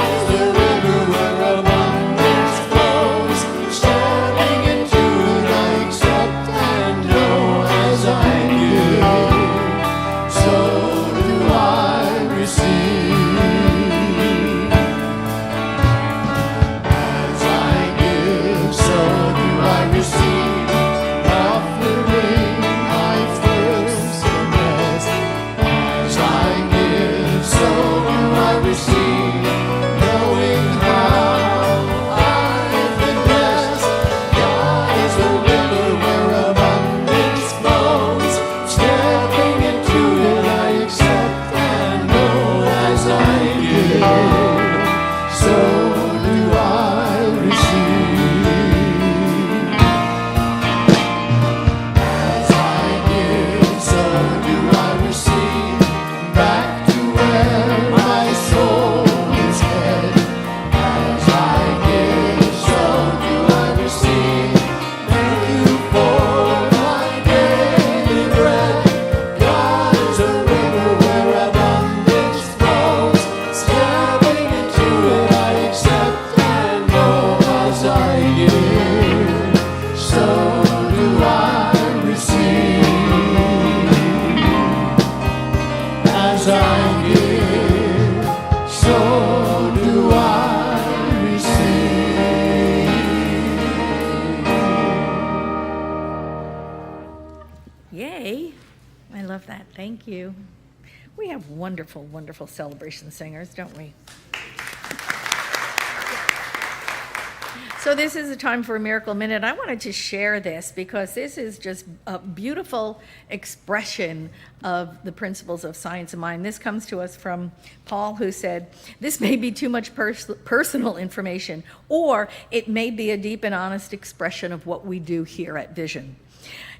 Yay. I love that. Thank you. We have wonderful, wonderful celebration singers, don't we? So this is a time for a Miracle Minute. I wanted to share this because this is just a beautiful expression of the principles of science of mind. This comes to us from Paul, who said, "This may be too much personal information, or it may be a deep and honest expression of what we do here at Vision."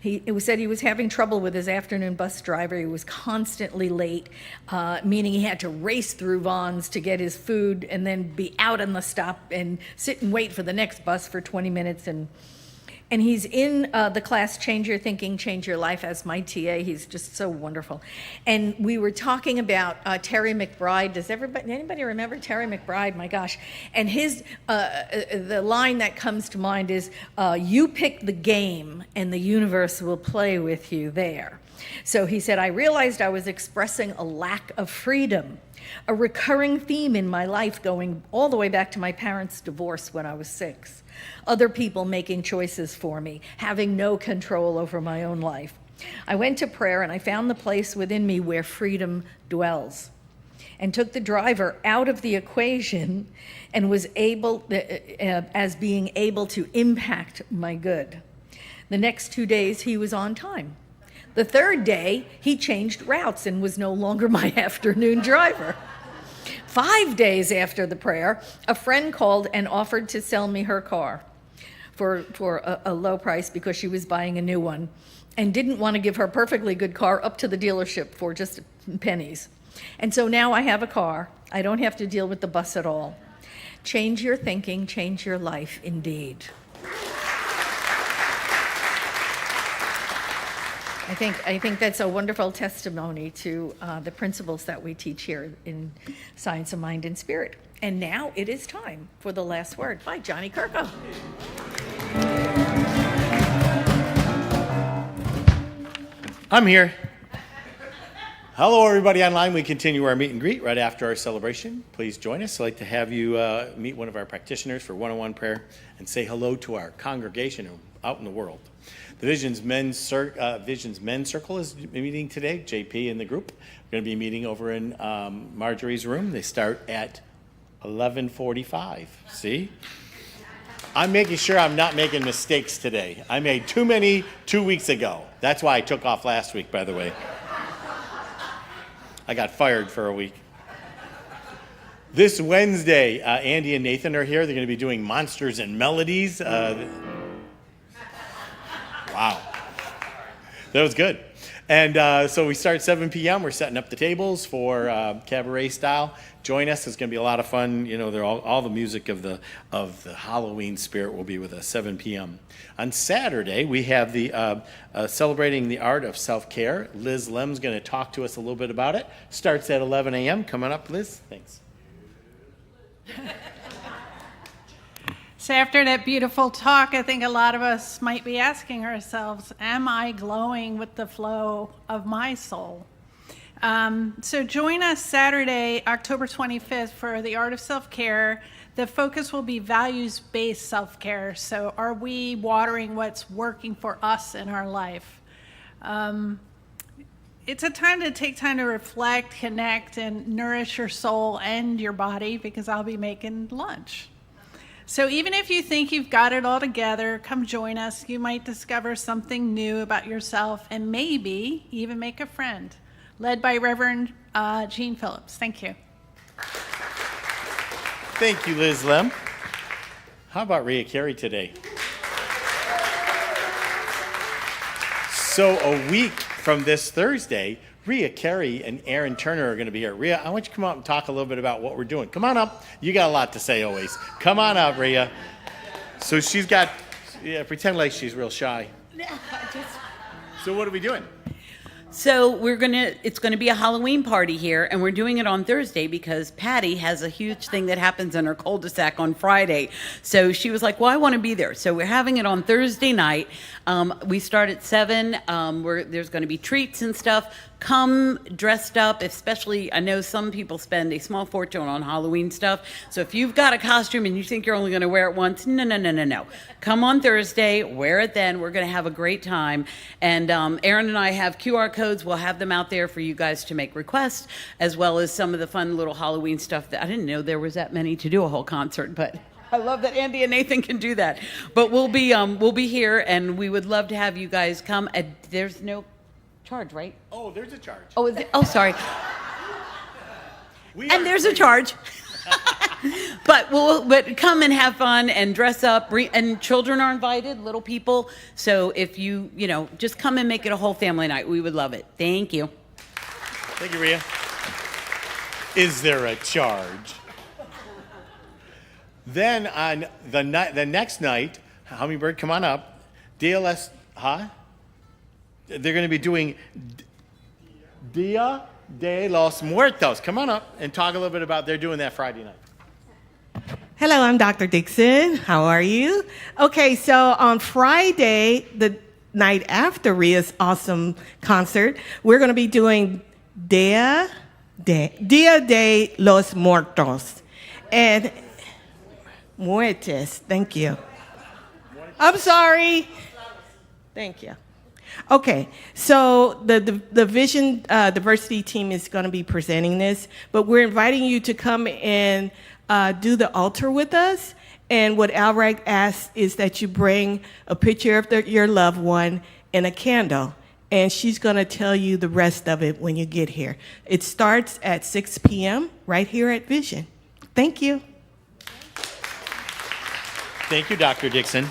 It was said he was having trouble with his afternoon bus driver. He was constantly late, meaning he had to race through Vaughn's to get his food and then be out on the stop and sit and wait for the next bus for 20 minutes. And he's in the class Change Your Thinking, Change Your Life as my TA. He's just so wonderful. And we were talking about Terry McBride. Does anybody remember Terry McBride? My gosh. And his the line that comes to mind is, "You pick the game and the universe will play with you there." So he said, "I realized I was expressing a lack of freedom, a recurring theme in my life going all the way back to my parents' divorce when I was 6. Other people making choices for me, having no control over my own life. I went to prayer and I found the place within me where freedom dwells, and took the driver out of the equation and was able, as being able to impact my good. The next 2 days he was on time. The third day he changed routes and was no longer my afternoon driver. 5 days after the prayer, a friend called and offered to sell me her car for a low price because she was buying a new one and didn't want to give her perfectly good car up to the dealership for just pennies. And so now I have a car. I don't have to deal with the bus at all. Change your thinking, change your life indeed." I think that's a wonderful testimony to the principles that we teach here in Science of Mind and Spirit. And now it is time for the last word by Johnny Kirko. I'm here. Hello, everybody online. We continue our meet and greet right after our celebration. Please join us. I'd like to have you meet one of our practitioners for one-on-one prayer and say hello to our congregation out in the world. The Vision's Men's Circle is meeting today, JP and the group. We're going to be meeting over in Marjorie's room. They start at 11:45. See? I'm making sure I'm not making mistakes today. I made too many 2 weeks ago. That's why I took off last week, by the way. I got fired for a week. This Wednesday, Andy and Nathan are here. They're going to be doing Monsters and Melodies. Wow. That was good. And so we start 7 p.m. We're setting up the tables for cabaret style. Join us. It's going to be a lot of fun. You know, they're all the music of the Halloween spirit will be with us, 7 p.m. On Saturday, we have the Celebrating the Art of Self-Care. Liz Lem's going to talk to us a little bit about it. Starts at 11 a.m. Coming up, Liz. Thanks. So after that beautiful talk, I think a lot of us might be asking ourselves, am I glowing with the flow of my soul? So join us Saturday, October 25th for the Art of Self-Care. The focus will be values-based self-care. So are we watering what's working for us in our life? It's a time to take time to reflect, connect, and nourish your soul and your body, because I'll be making lunch. So even if you think you've got it all together, come join us. You might discover something new about yourself and maybe even make a friend. Led by Reverend Gene Phillips. Thank you. Thank you, Liz Lem. How about Ria Carey today? So a week from this Thursday, Ria Carey and Aaron Turner are going to be here. Ria, I want you to come out and talk a little bit about what we're doing. Come on up. You got a lot to say always. Come on up, Ria. So she's got, pretend like she's real shy. So what are we doing? So it's gonna be a Halloween party here, and we're doing it on Thursday because Patty has a huge thing that happens in her cul-de-sac on Friday. So she was like, well, I want to be there. So we're having it on Thursday night. We start at 7. There's going to be treats and stuff. come dressed up, especially, I know some people spend a small fortune on Halloween stuff. So if you've got a costume and you think you're only going to wear it once, no. Come on Thursday, wear it then. We're going to have a great time. And Aaron and I have QR codes. We'll have them out there for you guys to make requests, as well as some of the fun little Halloween stuff that I didn't know there was that many to do a whole concert, but I love that Andy and Nathan can do that. But we'll be here, and we would love to have you guys come. There's no charge, right? Oh, there's a charge. Oh, sorry. And there's a charge. But come and have fun and dress up. And children are invited, little people. So if you just come and make it a whole family night, we would love it. Thank you. Thank you, Ria. Is there a charge? Then on the next night, Hummingbird, come on up. DLS, they're going to be doing Dia de los Muertos. Come on up and talk a little bit about they're doing that Friday night. Hello, I'm Dr. Dixon. How are you? Okay, so on Friday, the night after Ria's awesome concert, we're going to be doing Dia de los Muertos. And Muertes, thank you. I'm sorry. Thank you. Okay, so the Vision Diversity team is going to be presenting this, but we're inviting you to come and do the altar with us. And what Alright asks is that you bring a picture of your loved one and a candle. And she's going to tell you the rest of it when you get here. It starts at 6 p.m. right here at Vision. Thank you. Thank you, Dr. Dixon.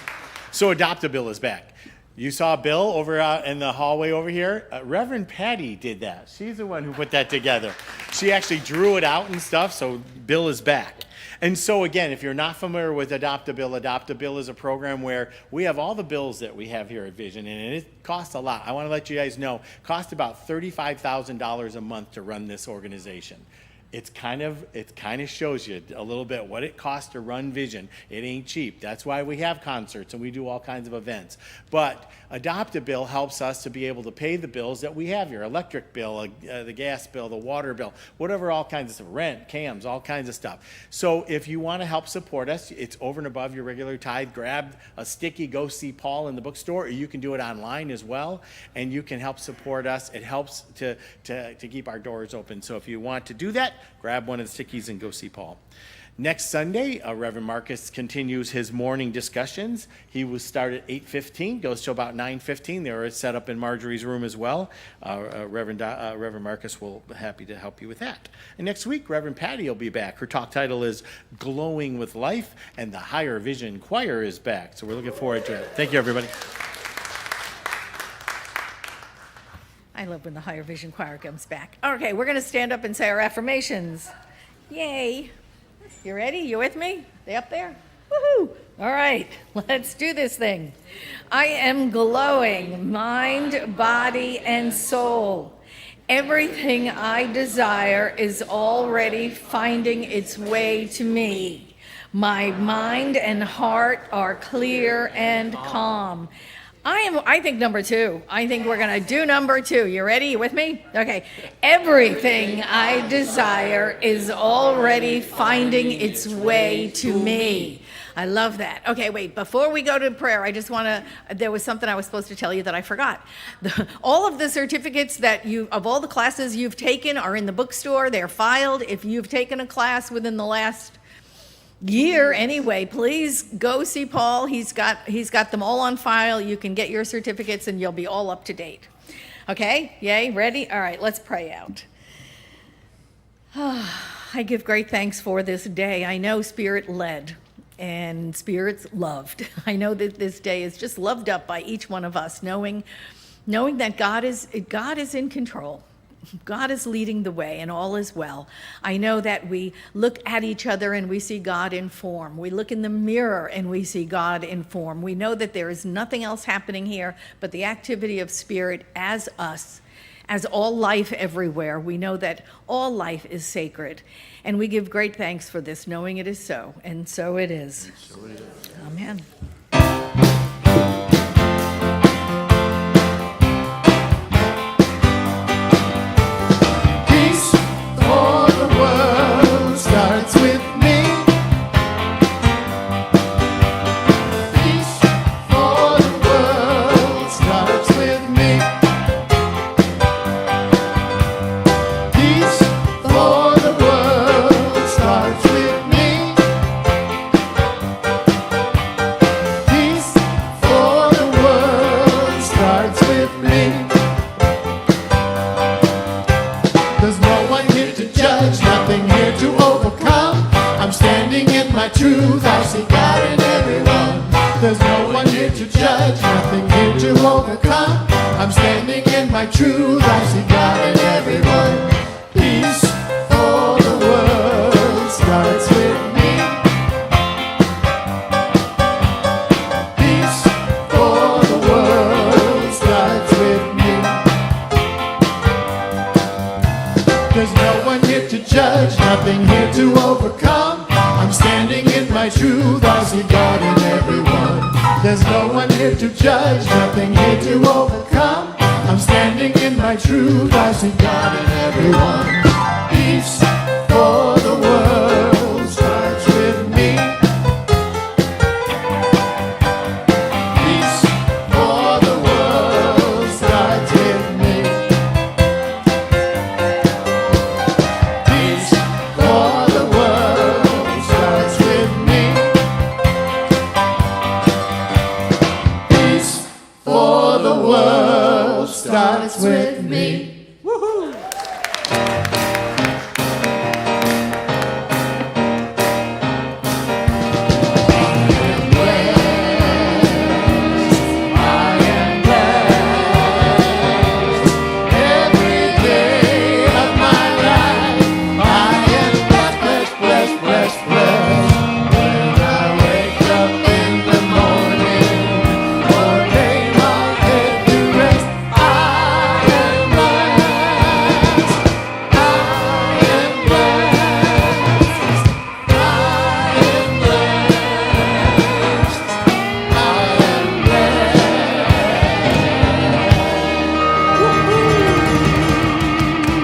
So Adopt-A-Bill is back. You saw Bill over in the hallway over here. Reverend Patty did that. She's the one who put that together. She actually drew it out and stuff, so Bill is back. And so again, if you're not familiar with Adopt-A-Bill, Adopt-A-Bill is a program where we have all the bills that we have here at Vision, and it costs a lot. I want to let you guys know, it costs about $35,000 a month to run this organization. It kind of shows you a little bit what it costs to run Vision. It ain't cheap. That's why we have concerts and we do all kinds of events. But Adopt-A-Bill helps us to be able to pay the bills that we have here: electric bill, the gas bill, the water bill, whatever, all kinds of stuff, rent, CAMs, all kinds of stuff. So if you want to help support us, it's over and above your regular tithe. Grab a sticky, go see Paul in the bookstore, or you can do it online as well, and you can help support us. It helps to keep our doors open. So if you want to do that, grab one of the stickies and go see Paul. Next Sunday, Reverend Marcus continues his morning discussions. He will start at 8:15, goes to about 9:15. They are set up in Marjorie's room as well. Reverend Marcus will be happy to help you with that. And next week, Reverend Patty will be back. Her talk title is Glowing with Life, and the Higher Vision Choir is back. So we're looking forward to it. Thank you, everybody. I love when the Higher Vision Choir comes back. Okay, we're going to stand up and say our affirmations. Yay. You ready? You with me? They up there? Woohoo! All right, let's do this thing. I am glowing, mind, body, and soul. Everything I desire is already finding its way to me. My mind and heart are clear and calm. I think number 2. I think we're going to do number 2. You ready? You with me? Okay. Everything I desire is already finding its way to me. I love that. Okay, wait. Before we go to prayer, I just want to, there was something I was supposed to tell you that I forgot. All of the certificates of all the classes you've taken are in the bookstore. They're filed. If you've taken a class within the last year anyway, please go see Paul. He's got them all on file. You can get your certificates and you'll be all up to date. Okay? Yay? Ready? All right, let's pray out. I give great thanks for this day. I know Spirit led and Spirit's loved. I know that this day is just loved up by each one of us, knowing that God is in control. God is leading the way and all is well. I know that we look at each other and we see God in form. We look in the mirror and we see God in form. We know that there is nothing else happening here but the activity of Spirit as us, as all life everywhere. We know that all life is sacred. And we give great thanks for this, knowing it is so. And so it is. Amen. judge, nothing here to overcome. I'm standing in my truth, I see God in everyone. Peace for the world starts with me. Peace for the world starts with me. There's no one here to judge, nothing here to overcome. I'm standing in my truth, I see God in everyone. There's no one here to judge, nothing here to overcome. I'm standing in my truth, I see God in everyone. Peace for the world starts with me. Peace for the world starts with me. Peace for the world starts with me. Peace for the world starts with me.